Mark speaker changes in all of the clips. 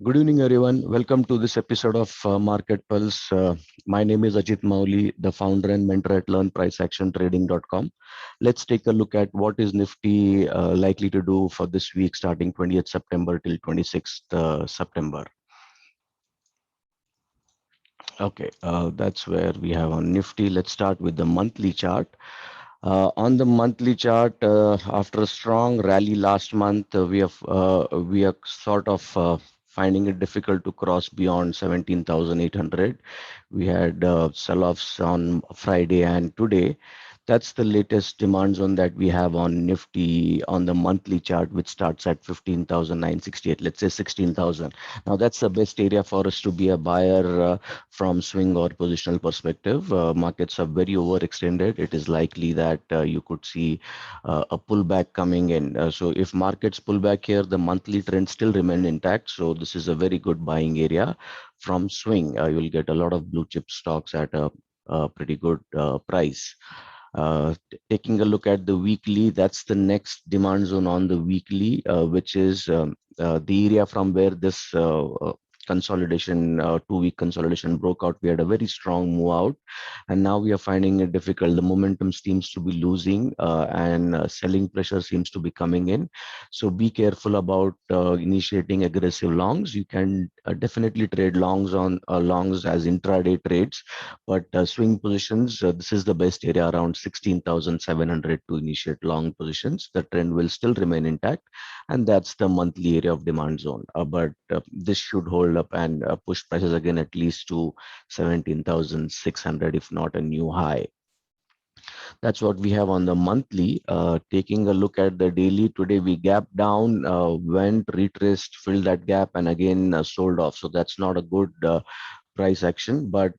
Speaker 1: Good evening, everyone. Welcome to this episode of Market Pulse. My name is Ajit Mauli, the founder and mentor at LearnPriceActionTrading.com. Let's take a look at what is Nifty likely to do for this week, starting 20th September till 26th September. Okay, that's where we have on Nifty. Let's start with the monthly chart. On the monthly chart, after a strong rally last month, we are sort of finding it difficult to cross beyond 17,800. We had sell-offs on Friday and today. That's the latest demand zone that we have on Nifty on the monthly chart, which starts at 15,968. Let's say 16,000. Now that's the best area for us to be a buyer from swing or positional perspective. Markets are very overextended. It is likely that you could see a pullback coming in. So if markets pull back here, the monthly trend still remain intact. So this is a very good buying area from swing. You'll get a lot of blue chip stocks at a pretty good price. Taking a look at the weekly, that's the next demand zone on the weekly, which is the area from where this consolidation, 2-week consolidation broke out. We had a very strong move out, and now we are finding it difficult. The momentum seems to be losing, and selling pressure seems to be coming in. So be careful about initiating aggressive longs. You can definitely trade longs as intraday trades, but swing positions, this is the best area around 16,700 to initiate long positions. The trend will still remain intact, and that's the monthly area of demand zone. But this should hold up and push prices again at least to 17,600, if not a new high. That's what we have on the monthly. Taking a look at the daily, today we gapped down, went, retraced, filled that gap, and again sold off. So that's not a good price action, but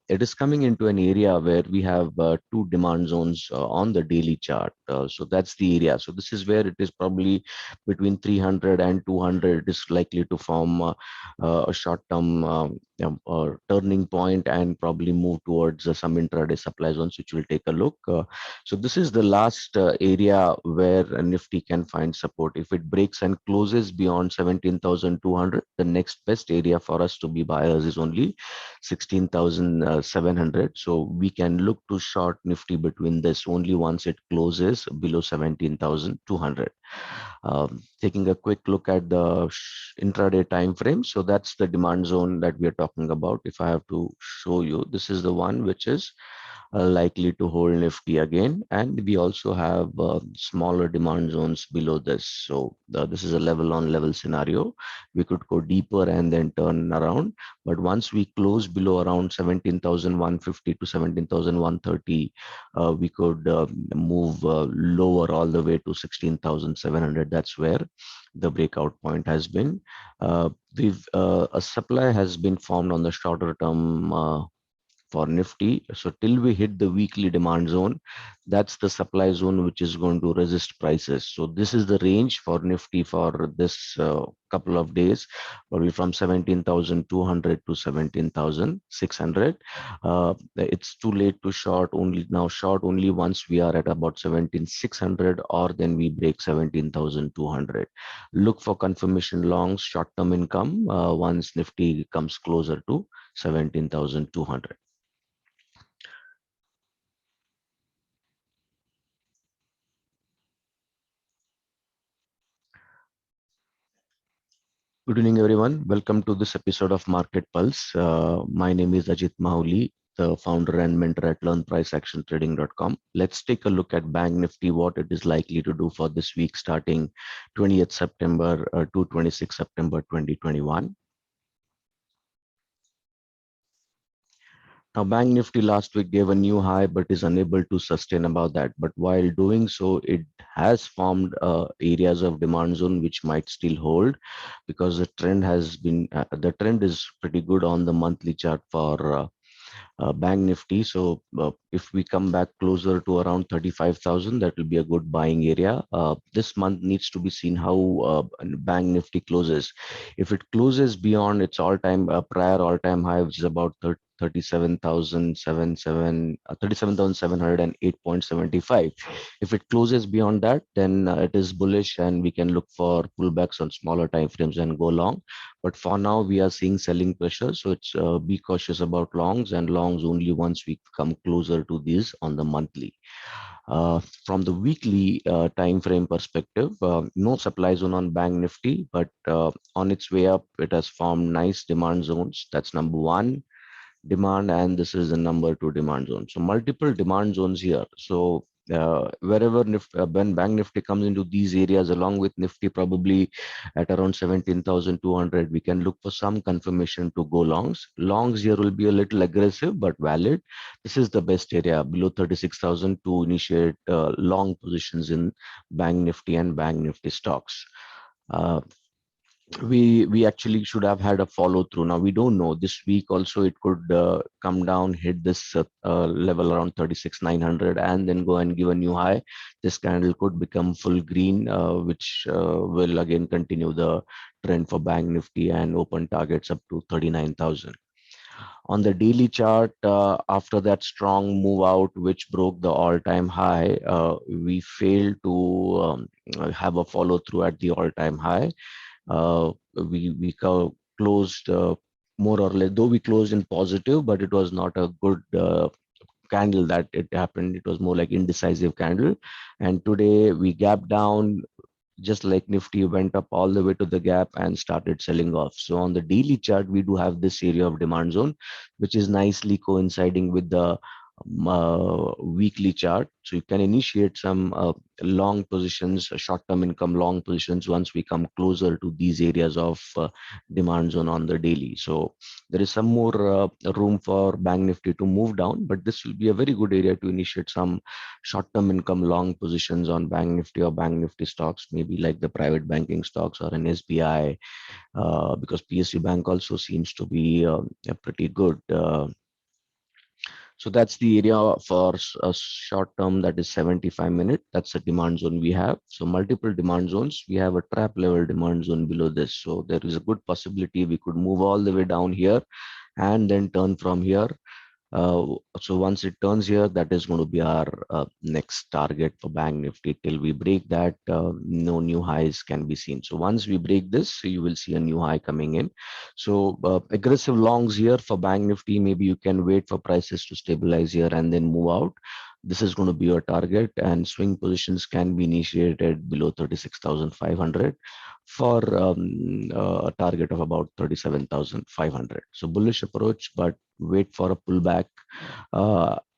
Speaker 1: it is coming into an area where we have two demand zones on the daily chart. So that's the area. So this is where it is probably between 300 and 200 is likely to form a short-term turning point and probably move towards some intraday supply zones, which we'll take a look. So this is the last area where Nifty can find support. If it breaks and closes beyond 17,200, the next best area for us to be buyers is only 16,700. So we can look to short Nifty between this only once it closes below 17,200. Taking a quick look at the intraday time frame. So that's the demand zone that we are talking about. If I have to show you, this is the one which is likely to hold Nifty again. And we also have smaller demand zones below this. So this is a level on level scenario. We could go deeper and then turn around. But once we close below around 17,150 to 17,130, we could move lower all the way to 16,700. That's where the breakout point has been. A supply has been formed on the shorter term for Nifty. So till we hit the weekly demand zone, that's the supply zone which is going to resist prices. So this is the range for Nifty for this couple of days, probably from 17,200 to 17,600. It's too late to short only now. Short only once we are at about 17,600, or then we break 17,200. Look for confirmation longs, short-term income once Nifty comes closer to 17,200. Good evening, everyone. Welcome to this episode of Market Pulse. My name is Ajit Mahauli, the founder and mentor at LearnPriceActionTrading.com. Let's take a look at Bank Nifty, what it is likely to do for this week, starting 20th September to 26th September 2021. Now, Bank Nifty last week gave a new high, but is unable to sustain about that. But while doing so, it has formed areas of demand zone which might still hold, because the trend is pretty good on the monthly chart for Bank Nifty. So if we come back closer to around 35,000, that will be a good buying area. This month needs to be seen how Bank Nifty closes. If it closes beyond its all-time prior all-time high, which is about 37,708.75. If it closes beyond that, then it is bullish and we can look for pullbacks on smaller time frames and go long. But for now, we are seeing selling pressure. So it's be cautious about longs and longs only once we come closer to these on the monthly. From the weekly time frame perspective, no supply zone on Bank Nifty, but on its way up, it has formed nice demand zones. That's number one demand, and this is the number two demand zone. So multiple demand zones here. So wherever when Bank Nifty comes into these areas along with Nifty probably at around 17,200, we can look for some confirmation to go longs. Longs here will be a little aggressive but valid. This is the best area below 36,000 to initiate long positions in Bank Nifty and Bank Nifty stocks. Uh, we actually should have had a follow through. Now we don't know, this week also it could come down, hit this level around 36,900 and then go and give a new high. This candle could become full green, which will again continue the trend for Bank Nifty and open targets up to 39,000. On the daily chart, after that strong move out which broke the all-time high, we failed to have a follow through at the all-time high. We closed more or less, though we closed in positive, but it was not a good candle that it happened. It was more like indecisive candle. And today we gapped down, just like Nifty went up all the way to the gap and started selling off. So on the daily chart, we do have this area of demand zone, which is nicely coinciding with the weekly chart. So you can initiate some long positions, short-term income long positions once we come closer to these areas of demand zone on the daily. So there is some more room for Bank Nifty to move down, but this will be a very good area to initiate some short-term income long positions on Bank Nifty or Bank Nifty stocks, maybe like the private banking stocks or an SBI, because PSU Bank also seems to be pretty good. So that's the area for a short term, that is 75-minute. That's a demand zone we have. So multiple demand zones. We have a trap level demand zone below this. So there is a good possibility we could move all the way down here and then turn from here. So once it turns here, that is going to be our next target for Bank Nifty. Till we break that, no new highs can be seen. So once we break this, you will see a new high coming in. So aggressive longs here for Bank Nifty. Maybe you can wait for prices to stabilize here and then move out. This is going to be your target, and swing positions can be initiated below 36,500 for a target of about 37,500. So bullish approach, but wait for a pullback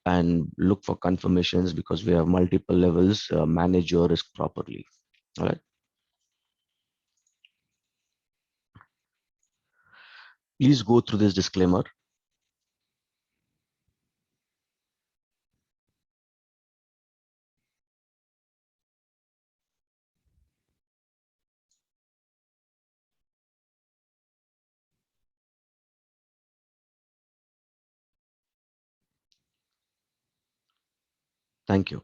Speaker 1: and look for confirmations, because we have multiple levels. Manage your risk properly. All right. Please go through this disclaimer. Thank you.